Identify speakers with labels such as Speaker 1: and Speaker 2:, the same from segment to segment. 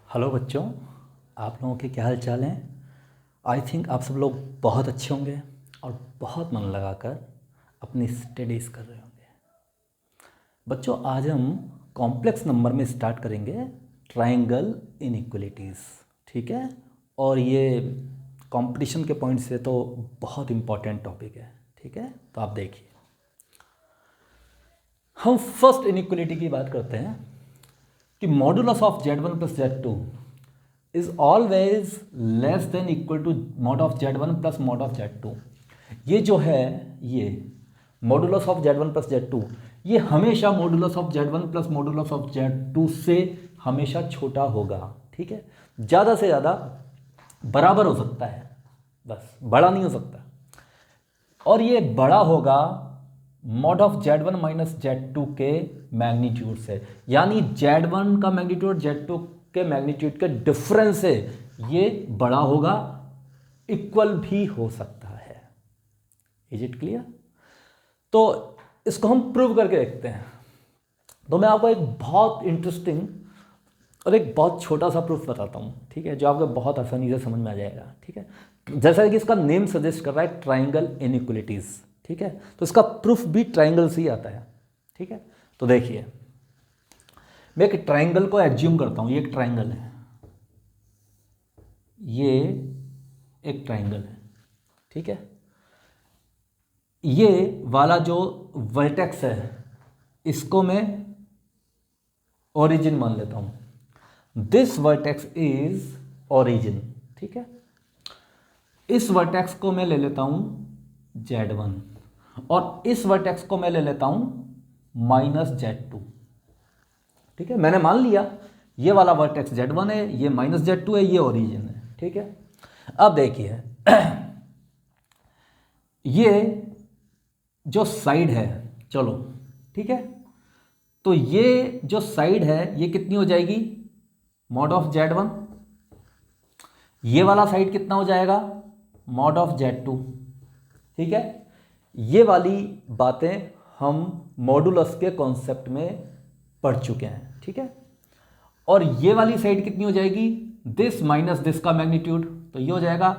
Speaker 1: Hello बच्चों, आप लोगों के क्या हाल चाल हैं। आई थिंक आप सब लोग बहुत अच्छे होंगे और बहुत मन लगाकर अपनी स्टडीज़ कर रहे होंगे। बच्चों, आज हम कॉम्प्लेक्स नंबर में स्टार्ट करेंगे ट्रायंगल इनइक्वलिटीज़, ठीक है। और ये कंपटीशन के पॉइंट से तो बहुत इम्पॉर्टेंट टॉपिक है, ठीक है। तो आप देखिए, हम फर्स्ट इनइक्वलिटी की बात करते हैं कि modulus of Z1 plus Z2 is always less than equal to mod of Z1 plus mod of Z2। ये जो है, ये modulus of Z1 plus Z2, ये हमेशा modulus of Z1 plus modulus of Z2 से हमेशा छोटा होगा, ठीक है। ज़्यादा से ज़्यादा बराबर हो सकता है, बस बड़ा नहीं हो सकता। और ये बड़ा होगा mod of Z1 minus Z2 के मैग्नीट्यूड से, यानी Z1 का मैग्नीट्यूड Z2 के मैग्नीट्यूड के डिफरेंस से ये बड़ा होगा, इक्वल भी हो सकता है। Is it clear? तो इसको हम प्रूव करके देखते हैं। तो मैं आपको एक बहुत इंटरेस्टिंग और एक बहुत छोटा सा प्रूफ बताता हूँ, ठीक है, जो आपको बहुत आसानी से समझ में आ जाएगा, ठीक है। जैसा कि इसका नेम सजेस्ट कर रहा है, ट्रायंगल इनइक्वलिटीज़, ठीक है। तो इसका प्रूफ भी ट्रायंगल से ही आता है, ठीक है। तो देखिए, मैं एक ट्रायंगल को एज्यूम करता हूँ, ये एक ट्रायंगल है, ये एक ट्रायंगल है, ठीक है। ये वाला जो वर्टेक्स है, इसको मैं ओरिजिन मान लेता हूँ। दिस वर्टेक्स इज ओरिजिन, ठीक है। इस वर्टेक्स को मैं ले लेता हूँ Z1 और इस वर्टेक्स को मैं ले लेता हूँ माइनस Z2, ठीक है। मैंने मान लिया ये वाला वर्टेक्स Z1 है, ये माइनस Z2 है, ये ओरिजिन है, ठीक है। अब देखिए ये जो साइड है, चलो ठीक है, तो ये जो साइड है ये कितनी हो जाएगी, मॉड ऑफ Z1। ये वाला साइड कितना हो जाएगा, मॉड ऑफ Z2, ठीक है। ये वाली बातें हम मॉडुलस के कॉन्सेप्ट में पढ़ चुके हैं, ठीक है। और ये वाली साइड कितनी हो जाएगी, दिस माइनस दिस का मैग्नीट्यूड, तो ये हो जाएगा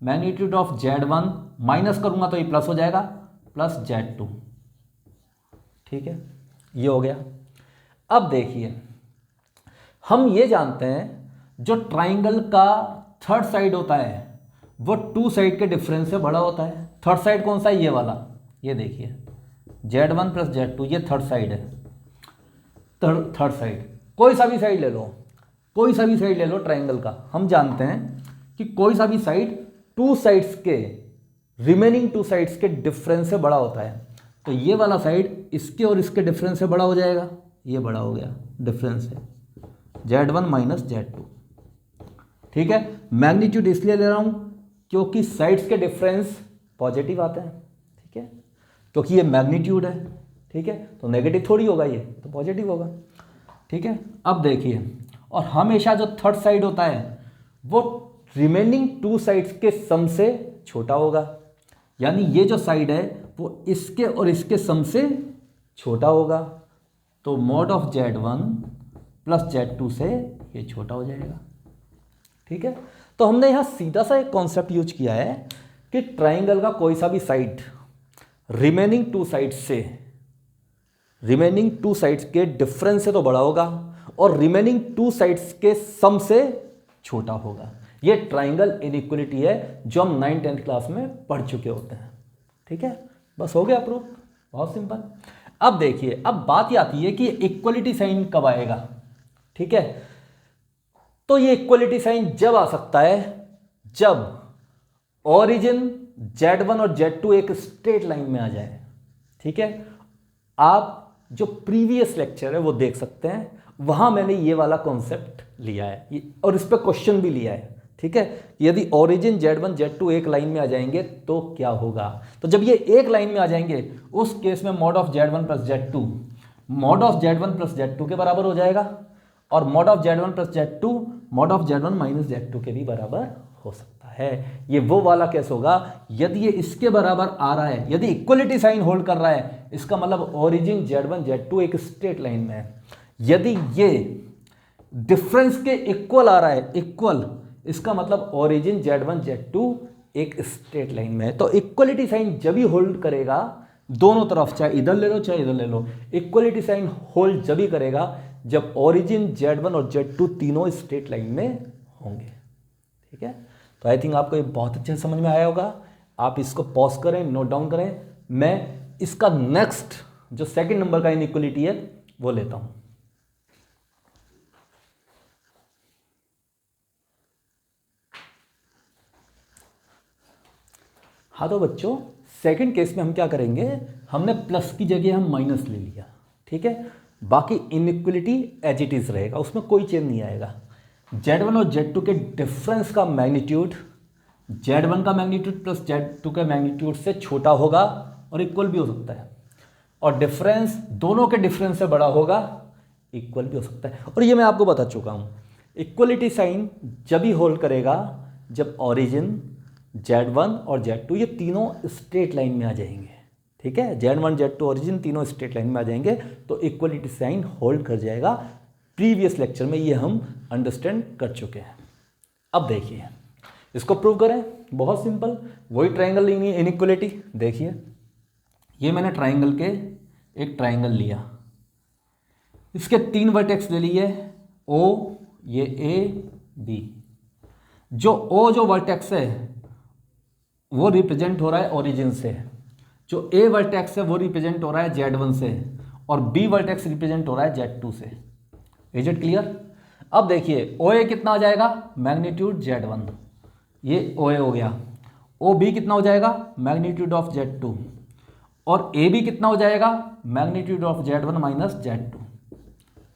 Speaker 1: मैग्नीट्यूड ऑफ Z1, माइनस करूंगा तो ये प्लस हो जाएगा, प्लस Z2, ठीक है। ये हो गया। अब देखिए, हम ये जानते हैं जो ट्राइंगल का थर्ड साइड होता है वो टू साइड के डिफरेंस से बड़ा होता है। थर्ड साइड कौन सा है, ये वाला, ये देखिए Z1 प्लस Z2, ये थर्ड साइड है। थर्ड साइड कोई सा भी साइड ले लो, कोई सा भी साइड ले लो ट्राइंगल का, हम जानते हैं कि कोई सा भी साइड टू साइड्स के, रिमेनिंग टू साइड्स के डिफरेंस से बड़ा होता है। तो ये वाला साइड इसके और इसके डिफरेंस से बड़ा हो जाएगा, ये बड़ा हो गया डिफरेंस है Z1 माइनस Z2, ठीक है। मैग्नीट्यूड इसलिए ले रहा हूं क्योंकि साइड्स के डिफरेंस पॉजिटिव आते हैं, ठीक है, क्योंकि ये मैग्नीट्यूड है, ठीक है। तो नेगेटिव थोड़ी होगा, ये तो पॉजिटिव होगा, ठीक है। अब देखिए, और हमेशा जो थर्ड साइड होता है वो रिमेनिंग टू साइड्स के सम से छोटा होगा, यानी ये जो साइड है वो इसके और इसके सम से छोटा होगा। तो mod of Z1 plus Z2 से ये छोटा हो जाएगा, ठीक है। तो हमने यहां सीधा सा एक कॉन्सेप्ट यूज किया है कि ट्राइंगल का कोई सा भी साइड रिमेनिंग टू साइड्स के डिफरेंस से तो बड़ा होगा और रिमेनिंग टू साइड्स के सम से छोटा होगा। ये ट्राइंगल इनइक्वलिटी है जो हम 9th-10th क्लास में पढ़ चुके होते हैं, ठीक है। बस हो गया प्रूफ, बहुत सिंपल। अब देखिए, अब बात ये आती है कि इक्वलिटी साइन कब आएगा, ठीक है। तो ये इक्वलिटी साइन जब आ सकता है जब ओरिजिन Z1 और Z2 एक स्ट्रेट लाइन में आ जाए, ठीक है। आप जो प्रीवियस लेक्चर है वो देख सकते हैं, वहां मैंने ये वाला कॉन्सेप्ट लिया है और इस पर क्वेश्चन भी लिया है, ठीक है। यदि ओरिजिन Z1 Z2 एक लाइन में आ जाएंगे तो क्या होगा। तो जब ये एक लाइन में आ जाएंगे उस केस में mod of Z1 plus Z2 mod of Z1 plus Z2 के बराबर हो जाएगा और mod of Z1 plus Z2 mod of Z1 minus Z2 के भी बराबर हो सकता है। ये वो वाला केस होगा यदि ये इसके बराबर आ रहा है, यदि इक्वलिटी साइन होल्ड कर रहा है, इसका मतलब ओरिजिन Z1 Z2 एक स्ट्रेट लाइन में है। यदि ये डिफरेंस के इक्वल आ रहा है, इक्वल, इसका मतलब ओरिजिन Z1 Z2 एक स्ट्रेट लाइन में है। तो इक्वलिटी साइन जब भी होल्ड करेगा दोनों तरफ, चाहे इधर ले लो चाहे इधर ले लो, इक्वलिटी साइन होल्ड जब भी करेगा जब ओरिजिन Z1 और Z2 तीनों स्ट्रेट लाइन में होंगे। ठीक है, तो आई थिंक आपको ये बहुत अच्छे से समझ में आया होगा। आप इसको पॉज करें, नोट डाउन करें। मैं इसका नेक्स्ट जो सेकंड नंबर का इनइक्वलिटी है वो लेता हूं। हाँ तो बच्चों, सेकंड केस में हम क्या करेंगे, हमने प्लस की जगह हम माइनस ले लिया। ठीक है, बाकी इनइक्वलिटी एज इट इज रहेगा, उसमें कोई चेंज नहीं आएगा। Z1 और Z2 के डिफरेंस का मैग्नीट्यूड Z1 का मैग्नीट्यूड प्लस Z2 के मैग्नीट्यूड से छोटा होगा और इक्वल भी हो सकता है, और डिफरेंस दोनों के डिफरेंस से बड़ा होगा, इक्वल भी हो सकता है। और ये मैं आपको बता चुका हूँ, इक्वलिटी साइन जब ही होल्ड करेगा जब ओरिजिन Z1 और Z2 ये तीनों स्ट्रेट लाइन में आ जाएंगे। ठीक है, Z1 Z2 ओरिजिन तीनों स्ट्रेट लाइन में आ जाएंगे तो इक्वलिटी साइन होल्ड कर जाएगा। प्रीवियस लेक्चर में ये हम अंडरस्टैंड कर चुके हैं। अब देखिए इसको प्रूव करें, बहुत सिंपल, वही ट्रायंगल इनइक्वलिटी। देखिए ये मैंने ट्रायंगल के एक ट्रायंगल लिया, इसके 3 वर्टेक्स ले लिए, O, ये A B। जो O जो वर्टेक्स है वो रिप्रेजेंट हो रहा है ओरिजिन से, जो A वर्टेक्स है वो रिप्रेजेंट हो रहा है Z1 से, और B वर्टेक्स रिप्रेजेंट हो रहा है Z2 से। Is it clear? अब देखिए OA कितना आ जाएगा, मैग्नीट्यूड Z1, ये OA हो गया। OB कितना हो जाएगा, मैग्नीट्यूड ऑफ Z2, और AB कितना हो जाएगा, magnitude of Z1 minus Z2।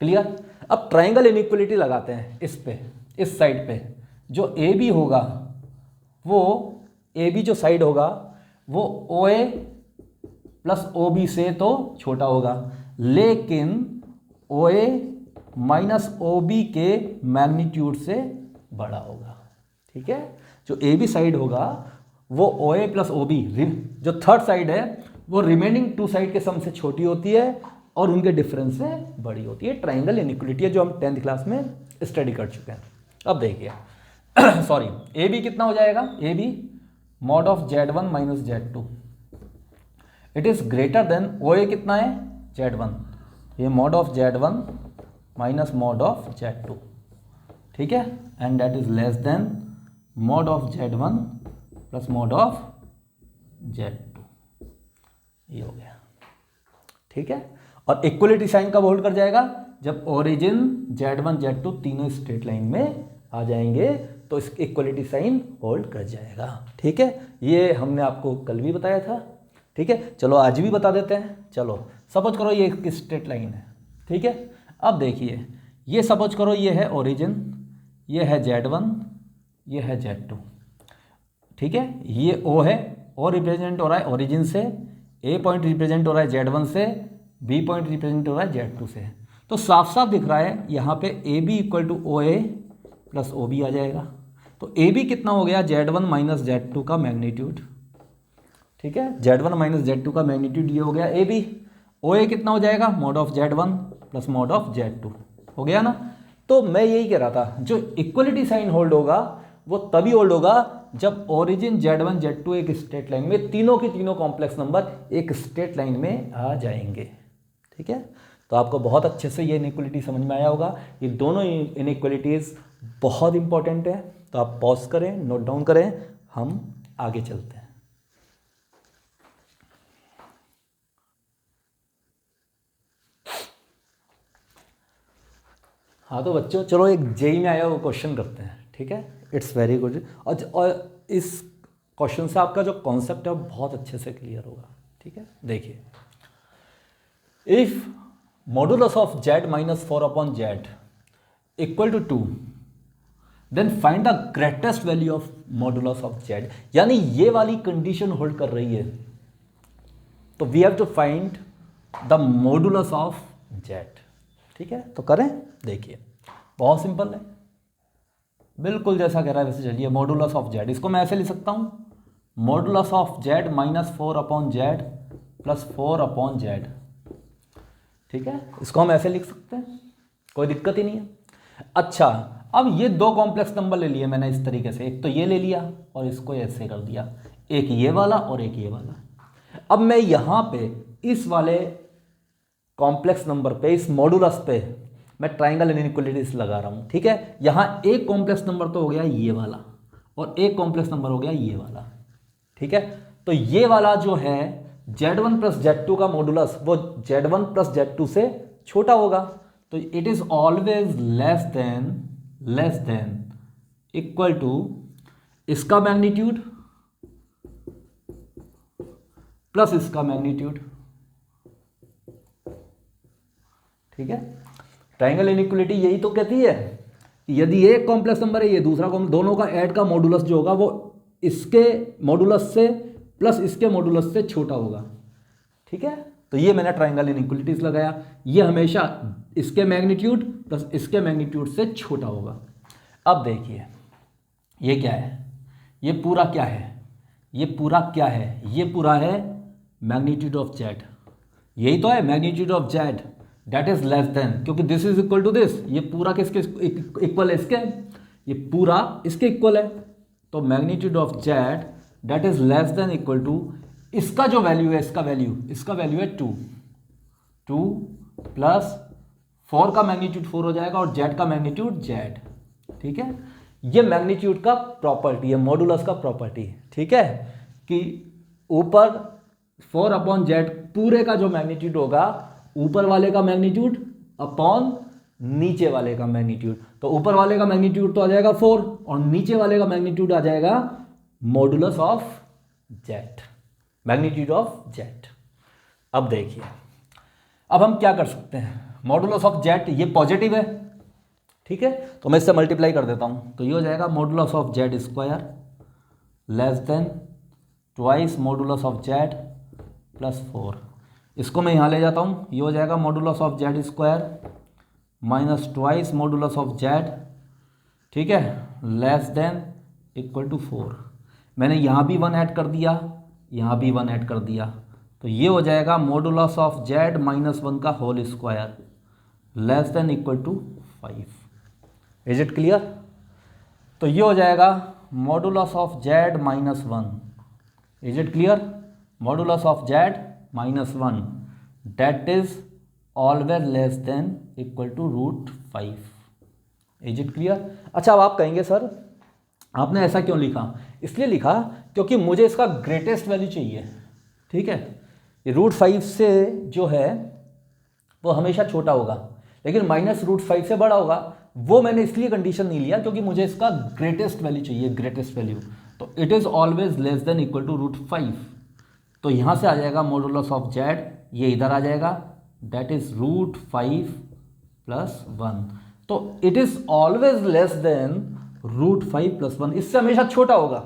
Speaker 1: Clear? अब ट्रायंगल इनइक्वलिटी लगाते हैं इस पे, इस साइड पे। जो AB होगा वो AB जो साइड होगा वो OA प्लस OB से तो छोटा होगा, लेकिन OA माइनस OB के मैग्नीट्यूड से बड़ा होगा। ठीक है, जो AB साइड होगा वो OA प्लस OB, जो थर्ड साइड है वो रिमेनिंग 2 साइड के सम से छोटी होती है और उनके डिफरेंस से बड़ी होती है। ट्रायंगल इनइक्वलिटी है जो हम 10th क्लास में स्टडी कर चुके हैं। अब देखिए सॉरी, AB कितना हो जाएगा, AB mod of Z1 minus Z2, it is greater then OA कितना है, Z1, ये mod of Z1 minus mod of Z2। ठीक है, and that is less then mod of Z1 plus mod of Z2। ये हो गया। ठीक है, और इक्वलिटी साइन कब होल्ड कर जाएगा, जब ओरिजिन Z1 Z2 तीनों स्ट्रेट लाइन में आ जाएंगे तो इस इक्वलिटी साइन होल्ड कर जाएगा। ठीक है, ये हमने आपको कल भी बताया था। ठीक है, चलो आज भी बता देते हैं। चलो सपोज करो ये एक स्ट्रेट लाइन है। ठीक है, अब देखिए ये सपोज करो ये है ओरिजिन, ये है Z1, ये है Z2। ठीक है, ये O है, O रिप्रेजेंट हो रहा है ओरिजिन से, A पॉइंट रिप्रेजेंट हो रहा है Z1 से, B पॉइंट रिप्रेजेंट हो रहा है Z2 से। तो साफ साफ दिख रहा है यहाँ पे AB equal to OA plus OB आ जाएगा। तो AB कितना हो गया, Z1 माइनस Z2 का मैग्नीट्यूड। ठीक है, Z1 माइनस Z2 का मैग्नीट्यूड ये हो गया AB। OA कितना हो जाएगा, mod of Z1 plus mod of Z2 हो गया ना। तो मैं यही कह रहा था, जो इक्वलिटी साइन होल्ड होगा वो तभी होल्ड होगा जब ओरिजिन Z1 Z2 एक स्ट्रेट लाइन में, तीनों के तीनों कॉम्प्लेक्स नंबर एक स्ट्रेट लाइन में आ जाएंगे। ठीक है, तो आपको बहुत अच्छे से ये इनइक्वलिटी समझ में आया होगा। ये दोनों इनइक्वलिटीज बहुत इंपॉर्टेंट है, तो आप पॉज करें, नोट डाउन करें, हम आगे चलते हैं। हाँ तो बच्चों चलो एक जेई में आया वो क्वेश्चन करते हैं। ठीक है, इट्स वेरी गुड। और इस क्वेश्चन से आपका जो कॉन्सेप्ट है वो बहुत अच्छे से क्लियर होगा। ठीक है, देखिए if modulus of Z minus 4 upon Z equal to 2 then find the greatest value of modulus of Z, यानी ये वाली कंडीशन होल्ड कर रही है तो we have to find the modulus of Z। ठीक है, तो करें, देखिए बहुत सिंपल है, बिल्कुल जैसा कह रहा है वैसे चलिए। मॉडुलस ऑफ Z, इसको मैं ऐसे लिख सकता हूँ, modulus of Z minus 4 upon Z plus 4 upon Z। ठीक है, इसको हम ऐसे लिख सकते हैं, कोई दिक्कत ही नहीं है। अच्छा, अब ये दो कॉम्प्लेक्स नंबर ले लिए मैंने इस तरीके से, एक तो ये ले लिया और इसको ऐसे कर दिया, एक ये वाला और एक ये वाला। अब मैं यहाँ पे इस वाले कॉम्प्लेक्स नंबर पे, इस मॉडुलस पे मैं ट्राइंगल इनइक्वालिटीज लगा रहा हूँ, ठीक है। यहाँ एक कॉम्प्लेक्स नंबर तो हो गया ये वाला और एक कॉम्प्लेक्स नंबर हो गया ये वाला, ठीक है। तो ये वाला जो है Z1 प्लस Z2 का मॉडुलस वो Z1 प्लस Z2 से छोटा होगा, तो it is always less than equal to इसका मैग्नीट्यूड प्लस इसका मैग्नीट्यूड, ठीक है। ट्राइंगल इनइक्वालिटी यही तो कहती है, यदि एक कॉम्प्लेक्स नंबर है ये दूसरा दोनों का ऐड का मॉडुलस जो होगा वो इसके मॉडुलस से प्लस इसके मॉडुलस से छोटा होगा, ठीक है। तो ये मैंने ट्राइंगल इनइक्वालिटीज लगाया, ये हमेशा इसके मैग्नीट्यूड प्लस इसके मैग्नीट्यूड से छोटा होगा। अब देखिए ये क्या है, ये पूरा क्या है, ये पूरा क्या है, ये पूरा है मैग्नीट्यूड ऑफ जेड, यही तो है magnitude of Z that is less than, क्योंकि this is equal to this, ये पूरा किसके इक्वल है, इसके, ये पूरा इसके इक्वल है, तो magnitude of Z that is less than equal to इसका जो वैल्यू है, इसका वैल्यू है 2 प्लस 4 का मैग्नीट्यूड 4 हो जाएगा और जेड का मैग्नीट्यूड जेड, ठीक है। ये मैग्नीट्यूड का प्रॉपर्टी है, मॉडुलस का प्रॉपर्टी है, ठीक है, कि ऊपर 4 अपॉन जेड पूरे का जो मैग्नीट्यूड होगा ऊपर वाले का मैग्नीट्यूड अपॉन नीचे वाले का मैग्नीट्यूड, तो ऊपर वाले का मैग्नीट्यूड तो आ जाएगा 4 और नीचे वाले का मैग्नीट्यूड आ जाएगा modulus of Z, magnitude of Z. अब देखिए, अब हम क्या कर सकते हैं, मॉडुलस ऑफ जेड ये पॉजिटिव है, ठीक है, तो मैं इससे मल्टीप्लाई कर देता हूं, तो ये हो जाएगा modulus of Z square less then twice modulus of z plus 4, इसको मैं यहाँ ले जाता हूँ, ये हो जाएगा modulus of Z square minus twice modulus of Z, ठीक है, लेस देन इक्वल टू 4। मैंने यहाँ भी 1 ऐड कर दिया, यहाँ भी 1 ऐड कर दिया, तो ये हो जाएगा मॉडुलस ऑफ जेड माइनस 1 का whole square less than equal to 5। Is it clear? तो ये हो जाएगा modulus of z minus 1। Is it clear? Modulus of z minus 1 that is always less than equal to √5। Is it clear? अच्छा, अब आप कहेंगे sir आपने ऐसा क्यों लिखा? इसलिए लिखा क्योंकि मुझे इसका ग्रेटेस्ट वैल्यू चाहिए, ठीक है। ये √5 से जो है वो हमेशा छोटा होगा, लेकिन माइनस √5 से बड़ा होगा, वो मैंने इसलिए कंडीशन नहीं लिया क्योंकि मुझे इसका ग्रेटेस्ट वैल्यू चाहिए, ग्रेटेस्ट वैल्यू। तो it is always less than equal to √5, तो यहाँ से आ जाएगा मॉडुलस ऑफ जेड, ये इधर आ जाएगा, दैट इज √5 प्लस 1। तो it is always less then √5 plus 1, इससे हमेशा छोटा होगा,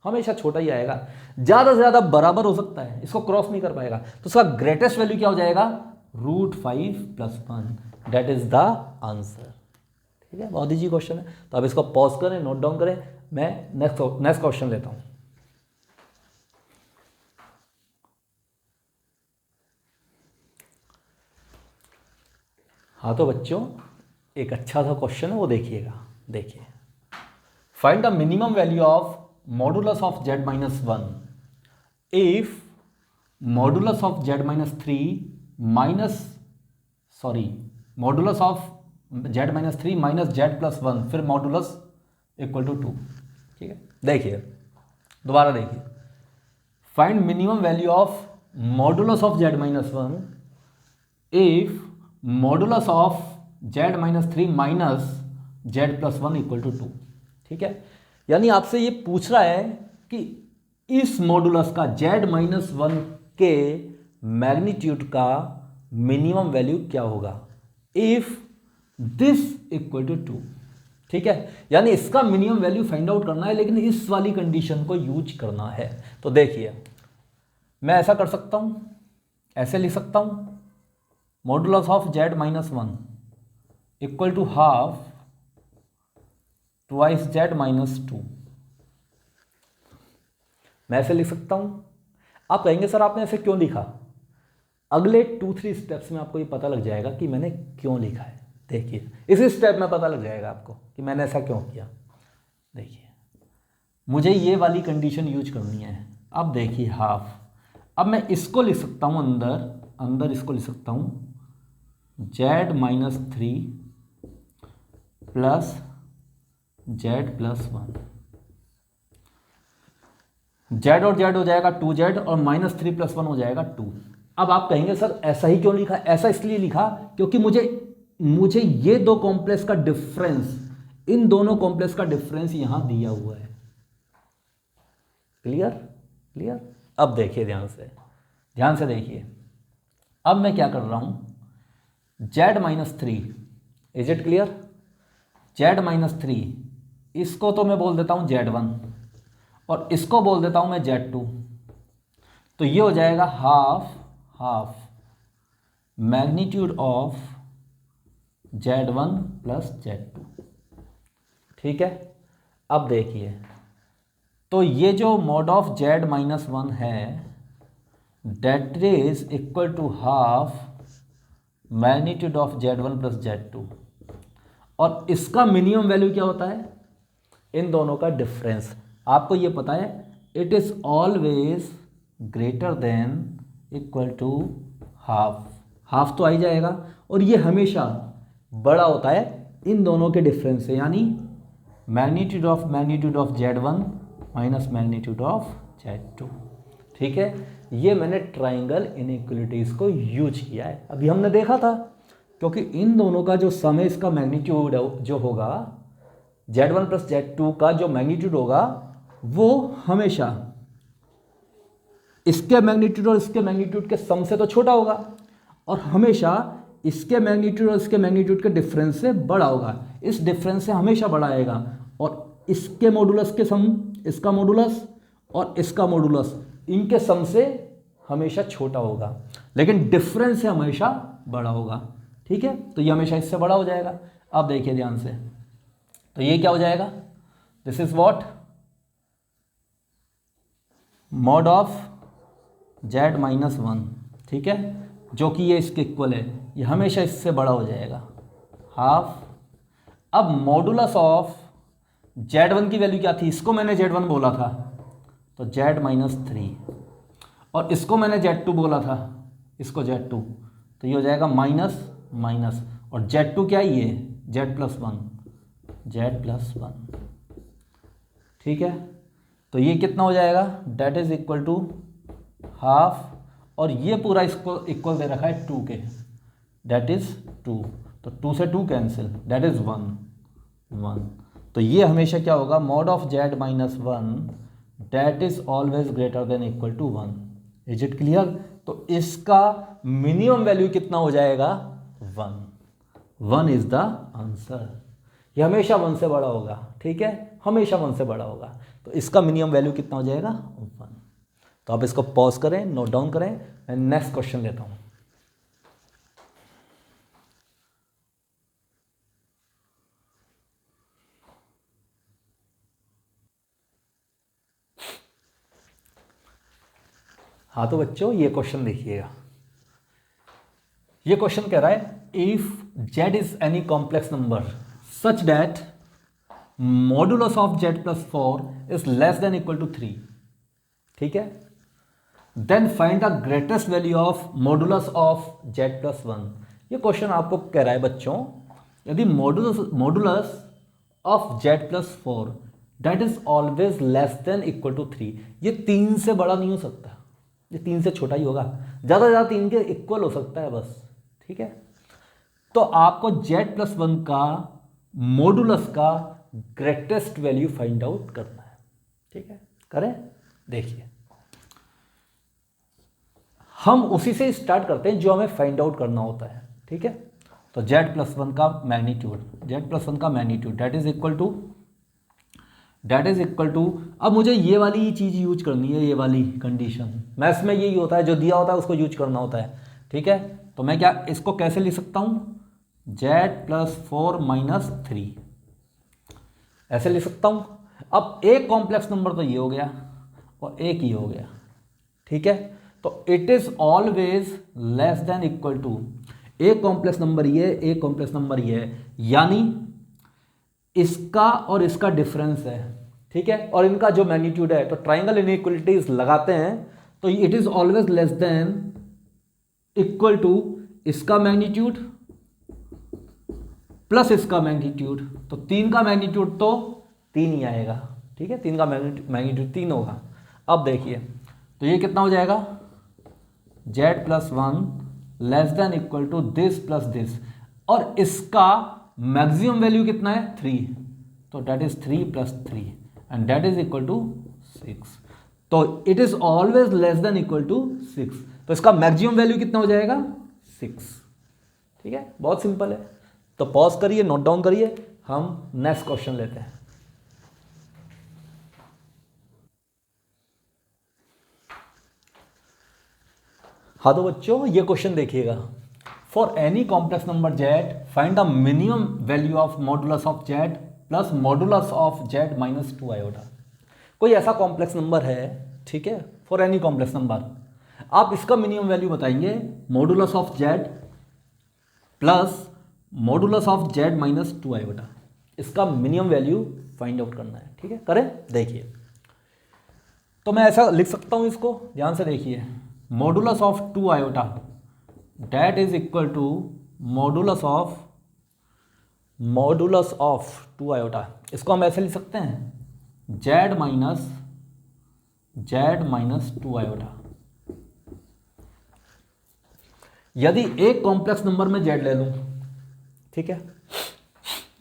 Speaker 1: हमेशा छोटा ही आएगा, ज़्यादा से ज़्यादा बराबर हो सकता है, इसको क्रॉस नहीं कर पाएगा। तो इसका ग्रेटेस्ट वैल्यू क्या हो जाएगा? √5 plus 1, that is the answer. ठीक है, बहुत ईजी क्वेश्चन है। तो अब इसको पॉज करें, नोट डाउन करें, मैं नेक्स्ट क्वेश्चन लेता हूँ। हाँ तो बच्चों, एक अच्छा सा क्वेश्चन है, वो देखिएगा। देखिए, find the minimum value of modulus of z minus 1 if modulus of z minus 3 modulus of z minus 3 minus z plus 1 फिर मॉडुलस इक्वल टू 2। ठीक है, देखिए दोबारा देखिए, find minimum value of modulus of z minus 1 if modulus of z minus 3 minus z plus 1 equal to 2। ठीक है, यानी आपसे ये पूछ रहा है कि इस मॉडुलस का z माइनस 1 के मैग्नीट्यूड का मिनिमम वैल्यू क्या होगा इफ दिस इक्वल टू 2। ठीक है, यानी इसका मिनिमम वैल्यू फाइंड आउट करना है, लेकिन इस वाली कंडीशन को यूज करना है। तो देखिए, मैं ऐसा कर सकता हूं, ऐसे लिख सकता हूं, modulus of z minus 1 equal to half twice z minus 2। मैं ऐसे लिख सकता हूं। आप कहेंगे सर आपने ऐसे क्यों लिखा? अगले 2-3 स्टेप्स में आपको ये पता लग जाएगा कि मैंने क्यों लिखा है। देखिए इसी स्टेप में पता लग जाएगा आपको कि मैंने ऐसा क्यों किया। देखिए मुझे ये वाली कंडीशन यूज करनी है। अब देखिए हाफ, अब मैं इसको लिख सकता हूँ अंदर इसको लिख सकता हूँ z-3 प्लस z+1। z और z हो जाएगा 2z और -3 + 1 हो जाएगा 2। अब आप कहेंगे सर ऐसा ही क्यों लिखा? ऐसा इसलिए लिखा क्योंकि मुझे ये दो कॉम्प्लेक्स का डिफरेंस, इन दोनों कॉम्प्लेक्स का डिफरेंस यहां दिया हुआ है। क्लियर? अब देखिए ध्यान से देखिए। अब मैं क्या कर रहा हूं, z-3, is it clear? z-3 इसको तो मैं बोल देता हूं z1 और इसको बोल देता हूं मैं z2। तो ये हो जाएगा half magnitude of z1 plus z2। ठीक है, अब देखिए तो ये जो मॉड ऑफ z-1 है that is equal to half magnitude of z1 plus z2। और इसका मिनिमम वैल्यू क्या होता है? इन दोनों का डिफरेंस। आपको ये पता है it is always greater than equal to half तो आ ही जाएगा, और ये हमेशा बड़ा होता है इन दोनों के डिफरेंस से, यानी magnitude of z1 minus magnitude of z2। ठीक है, ये मैंने ट्राइंगल इनइक्वलिटीज को यूज किया है। अभी हमने देखा था क्योंकि इन दोनों का जो सम है इसका मैग्नीट्यूड जो होगा z1 प्लस z2 का जो मैग्नीट्यूड होगा वो हमेशा इसके मैग्नीट्यूड और इसके मैग्नीट्यूड के सम से तो छोटा होगा, और हमेशा इसके मैग्नीट्यूड और इसके मैग्नीट्यूड के डिफरेंस से बड़ा होगा। इस डिफरेंस से हमेशा बड़ा आएगा, और इसके मॉडुलस के सम, इसका मॉडुलस और इसका मॉडुलस, इनके सम से हमेशा छोटा होगा, लेकिन डिफरेंस से हमेशा बड़ा होगा। ठीक है, तो ये हमेशा इससे बड़ा हो जाएगा। अब देखिए ध्यान से, तो ये क्या हो जाएगा? This is what mod of z-1। ठीक है, जो कि ये इसके इक्वल है, ये हमेशा इससे बड़ा हो जाएगा हाफ। अब मॉडुलस ऑफ z1 की वैल्यू क्या थी? इसको मैंने z1 बोला था तो z-3, और इसको मैंने z2 बोला था, इसको z2, तो ये हो जाएगा माइनस, और z2 क्या है? ये z+1। ठीक है, तो ये कितना हो जाएगा? That is equal to half, और ये पूरा इसको इक्वल दे रखा है 2 के, डेट इज 2, तो 2 से 2 कैंसिल, डेट इज 1। तो ये हमेशा क्या होगा? Mod of z-1 that is always greater than equal to 1। Is it clear? तो इसका मिनिमम वैल्यू कितना हो जाएगा? 1 इज द आंसर। ये हमेशा 1 से बड़ा होगा। ठीक है, हमेशा 1 से बड़ा होगा, तो इसका मिनिमम वैल्यू कितना हो जाएगा? 1। तो आप इसको पॉज करें, नोट डाउन करें, मैं नेक्स्ट क्वेश्चन लेता हूं। हाँ तो बच्चों ये क्वेश्चन देखिएगा। ये क्वेश्चन कह रहा है if z is any complex number such that modulus of z+4 is less than equal to 3। ठीक है, then find the greatest value of modulus of z+1। ये क्वेश्चन आपको कह रहा है बच्चों, यदि modulus of z+4 that is always less than equal to 3, ये 3 से बड़ा नहीं हो सकता, ये 3 से छोटा ही होगा, ज़्यादा से ज़्यादा 3 के इक्वल हो सकता है बस। ठीक है, तो आपको z+1 का मॉडुलस का ग्रेटेस्ट वैल्यू फाइंड आउट करना है। ठीक है, करें, देखिए हम उसी से स्टार्ट करते हैं जो हमें फाइंड आउट करना होता है। ठीक है, तो z+1 का magnitude that is equal to अब मुझे ये वाली चीज़ यूज करनी है, ये वाली कंडीशन। मैथ्स में यही होता है, जो दिया होता है उसको यूज करना होता है। ठीक है, तो मैं क्या इसको कैसे लिख सकता हूँ? z+4 - 3 ऐसे लिख सकता हूँ। अब एक कॉम्प्लेक्स नंबर तो ये हो गया और एक ही हो गया। ठीक है, तो it is always less than equal to, एक कॉम्प्लेक्स नंबर ये है, एक कॉम्प्लेक्स नंबर ये है, यानी इसका और इसका डिफरेंस है, ठीक है, और इनका जो मैग्नीट्यूड है, तो ट्राइंगल इनइक्वलिटीज लगाते हैं तो it is always less than equal to इसका मैग्नीट्यूड प्लस इसका मैग्नीट्यूड। तो 3 का मैग्नीट्यूड तो 3 ही आएगा, ठीक है, 3 का मैग्नीट्यूड 3 होगा। अब देखिए तो ये कितना हो जाएगा, z plus 1 less than equal to this plus this, और इसका मैक्सिमम वैल्यू कितना है 3, तो that is 3 plus 3 and that is equal to 6। तो it is always less than equal to 6, तो इसका मैक्सिमम वैल्यू कितना हो जाएगा 6, ठीक है, बहुत सिंपल है। तो पॉज करिए, नोट डाउन करिए, हम नेक्स्ट क्वेश्चन लेते हैं। हाँ तो बच्चों ये क्वेश्चन देखिएगा, for any complex number z find the minimum value of modulus of z plus modulus of z minus 2 iota. कोई ऐसा कॉम्प्लेक्स नंबर है, ठीक है, फॉर एनी कॉम्प्लेक्स नंबर, आप इसका मिनिमम वैल्यू बताएंगे modulus of z plus modulus of z minus 2 iota, इसका minimum value find out करना है, ठीक है, करें। देखिए तो मैं ऐसा लिख सकता हूं इसको, ध्यान से देखिए, modulus of 2 iota that is equal to modulus of 2 iota, इसको हम ऐसे लिख सकते हैं z माइनस 2 आयोटा। यदि एक कॉम्प्लेक्स नंबर में z ले लूं, ठीक है,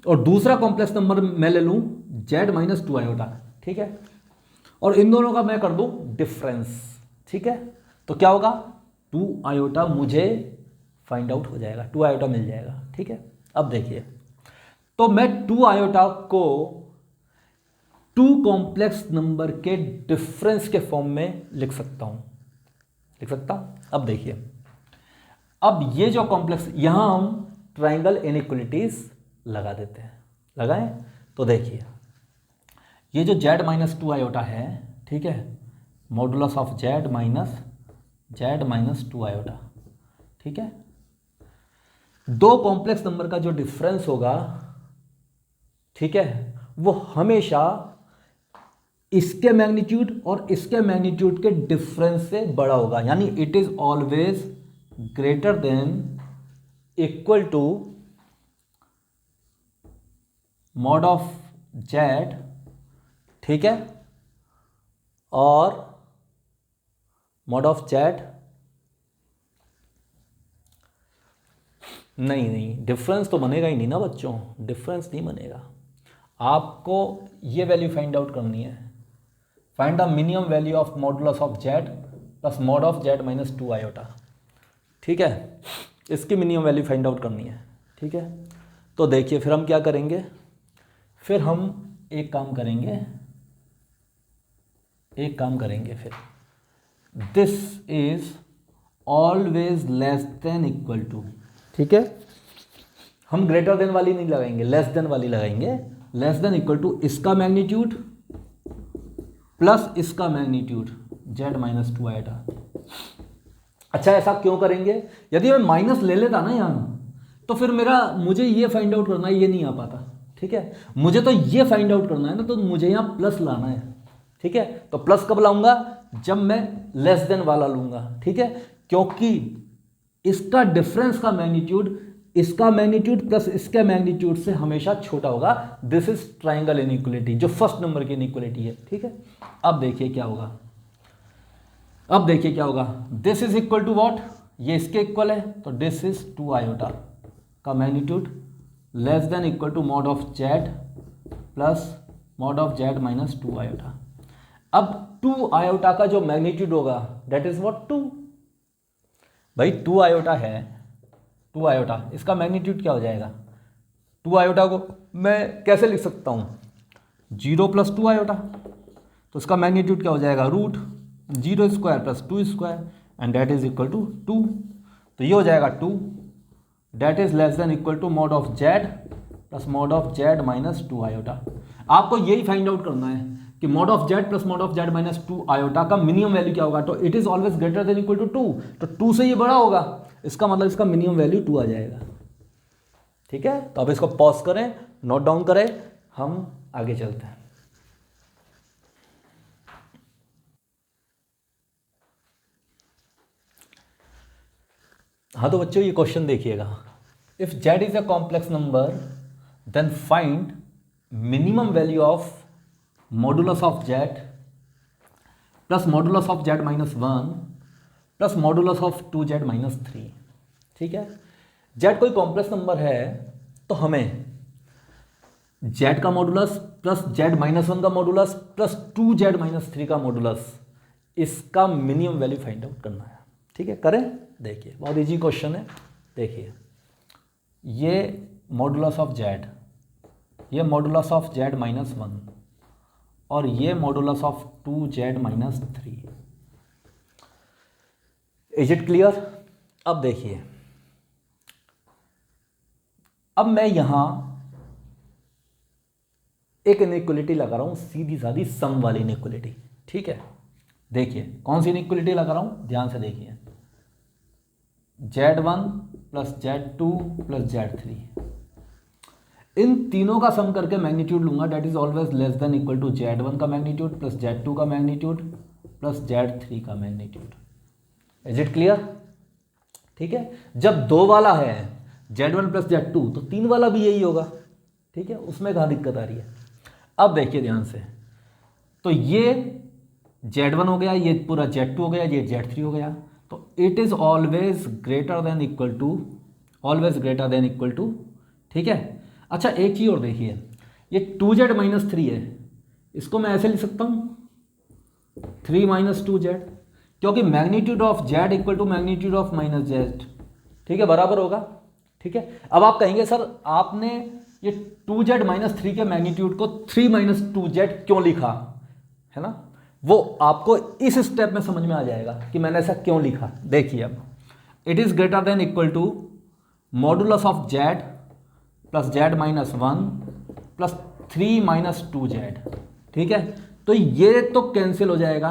Speaker 1: और दूसरा कॉम्प्लेक्स नंबर मैं ले लूं z माइनस 2 आयोटा, ठीक है, और इन दोनों का मैं कर दूं डिफरेंस, ठीक है, तो क्या होगा 2 आयोटा मुझे फाइंड आउट हो जाएगा, 2 आयोटा मिल जाएगा, ठीक है। अब देखिए तो मैं 2 आयोटा को 2 कॉम्प्लेक्स नंबर के डिफरेंस के फॉर्म में लिख सकता हूं, लिख सकता। अब देखिए, अब ये जो कॉम्प्लेक्स, यहां हम ट्राइंगल इनइक्वलिटीज लगा देते हैं, लगाएं तो देखिए ये जो z माइनस 2 आयोटा है, ठीक है, modulus of z minus 2 iota, ठीक है, दो कॉम्प्लेक्स नंबर का जो डिफरेंस होगा, ठीक है, वो हमेशा इसके मैग्नीट्यूड और इसके मैग्नीट्यूड के डिफरेंस से बड़ा होगा, यानी it is always greater than equal to mod of z, ठीक है, और मॉड ऑफ z नहीं, डिफरेंस तो बनेगा ही नहीं ना बच्चों, डिफरेंस नहीं बनेगा। आपको ये वैल्यू फाइंड आउट करनी है, find the minimum value of modulus of z plus mod of z minus 2 iota, ठीक है, इसकी मिनिमम वैल्यू फाइंड आउट करनी है, ठीक है। तो देखिए फिर हम क्या करेंगे, फिर हम एक काम करेंगे फिर this is always less than equal to, ठीक है, हम ग्रेटर देन वाली नहीं लगाएंगे, लेस देन वाली लगाएंगे, लेस देन इक्वल टू इसका मैग्नीट्यूड प्लस इसका मैग्नीट्यूड z माइनस 2 आयोटा। अच्छा ऐसा क्यों करेंगे, यदि मैं माइनस ले लेता ना यहाँ, तो फिर मुझे ये फाइंड आउट करना है, ये नहीं आ पाता, ठीक है, मुझे तो ये फाइंड आउट करना है ना, तो मुझे यहाँ प्लस लाना है, ठीक है, तो प्लस कब लाऊंगा, जब मैं लेस देन वाला लूंगा, ठीक है, क्योंकि इसका डिफरेंस का मैग्नीट्यूड इसका मैग्नीट्यूड प्लस इसके मैग्नीट्यूड से हमेशा छोटा होगा। दिस इज ट्राइंगल इनइक्वलिटी, जो फर्स्ट नंबर की इनइक्वलिटी है, ठीक है। अब देखिए क्या होगा, this is equal to what, ये इसके इक्वल है, तो दिस इज 2 आयोटा का magnitude less than equal to mod of z plus mod of z minus 2 iota. अब 2 आयोटा का जो मैग्नीट्यूड होगा दैट इज व्हाट 2, भाई 2 आयोटा है, 2 आयोटा, इसका मैग्नीट्यूड क्या हो जाएगा, 2 आयोटा को मैं कैसे लिख सकता हूँ, 0 प्लस 2 आयोटा, तो इसका मैग्नीट्यूड क्या हो जाएगा, root 0 square plus 2 square and that is equal to 2, तो ये हो जाएगा 2, that is less than equal to mod of z plus mod of z minus 2 iota. आपको यही फाइंड आउट करना है कि mod of z plus mod of z minus 2 iota का मिनिमम वैल्यू क्या होगा, तो it is always greater than equal to 2, तो 2 से ये बड़ा होगा, इसका मतलब इसका मिनिमम वैल्यू 2 आ जाएगा। ठीक है, तो अब इसको पॉज करें, नोट डाउन करें, हम आगे चलते हैं। हाँ तो बच्चों ये क्वेश्चन देखिएगा, if z is a complex number then find minimum value of modulus of z plus modulus of z minus 1 plus modulus of 2z minus 3। ठीक है, z कोई कॉम्प्लेक्स नंबर है तो हमें z का मॉडुलस प्लस z माइनस 1 का modulus plus 2z minus 3 का modulus, इसका मिनिमम वैल्यू फाइंड आउट करना है। ठीक है, करें, देखिए बहुत इजी क्वेश्चन है। देखिए ये मॉडुलस ऑफ z, ये मॉडुलस ऑफ z माइनस 1 और ये modulus of 2z minus 3। Is it clear? अब देखिए, अब मैं यहां एक इनइक्वलिटी लगा रहा हूं, सीधी सादी सम वाली इनइक्वलिटी। ठीक है, देखिए कौन सी इनइक्वलिटी लगा रहा हूं, ध्यान से देखिए, z1 plus z2 plus z3, इन तीनों का सम करके मैग्नीट्यूड लूंगा, that is always less than equal to z1 का मैग्नीट्यूड प्लस z2 का मैग्नीट्यूड प्लस z3 का मैग्नीट्यूड। Is it clear? ठीक है, जब दो वाला है z1 प्लस z2 तो तीन वाला भी यही होगा। ठीक है, उसमें कहाँ दिक्कत आ रही है? अब देखिए ध्यान से, तो ये z1 हो गया, ये पूरा z2 हो गया, ये z3 हो गया, तो it is always greater than equal to, always greater than equal to. ठीक है, अच्छा एक चीज और देखिए, ये 2z माइनस 3 है, इसको मैं ऐसे लिख सकता हूं 3 माइनस 2z, क्योंकि magnitude of z equal to magnitude of minus z। ठीक है, बराबर होगा। ठीक है, अब आप कहेंगे सर आपने ये 2z माइनस 3 के मैग्नीट्यूड को 3 माइनस 2z क्यों लिखा, है ना, वो आपको इस स्टेप में समझ में आ जाएगा कि मैंने ऐसा क्यों लिखा। देखिए अब, it is greater than equal to modulus of z plus z minus 1 plus 3 minus 2z। ठीक है, तो ये तो कैंसिल हो जाएगा,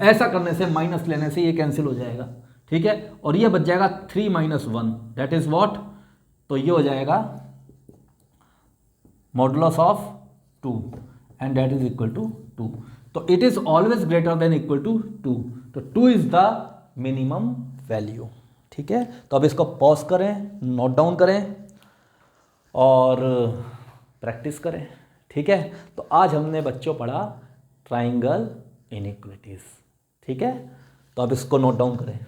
Speaker 1: ऐसा करने से, माइनस लेने से ये कैंसिल हो जाएगा। ठीक है, और ये बच जाएगा 3 माइनस 1, दैट इज व्हाट, तो ये हो जाएगा modulus of 2 and that is equal to 2, तो it is always greater than equal to 2, तो 2 इज द मिनिमम वैल्यू। ठीक है, तो अब इसको पॉज करें, नोट डाउन करें और प्रैक्टिस करें। ठीक है, तो आज हमने बच्चों पढ़ा ट्राइंगल इनइक्वलिटीज। ठीक है, तो अब इसको नोट डाउन करें।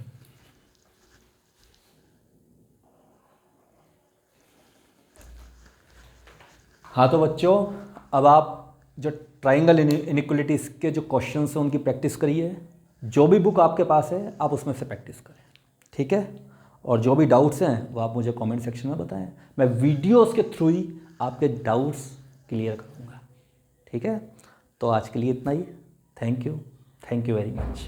Speaker 1: हाँ तो बच्चों, अब आप जो ट्राइंगल इनइक्वलिटीज के जो क्वेश्चंस हैं उनकी प्रैक्टिस करिए, जो भी बुक आपके पास है आप उसमें से प्रैक्टिस करें। ठीक है, और जो भी डाउट्स हैं वो आप मुझे कमेंट सेक्शन में बताएं, मैं वीडियोस के थ्रू ही आपके डाउट्स क्लियर करूँगा। ठीक है, तो आज के लिए इतना ही। Thank you very much.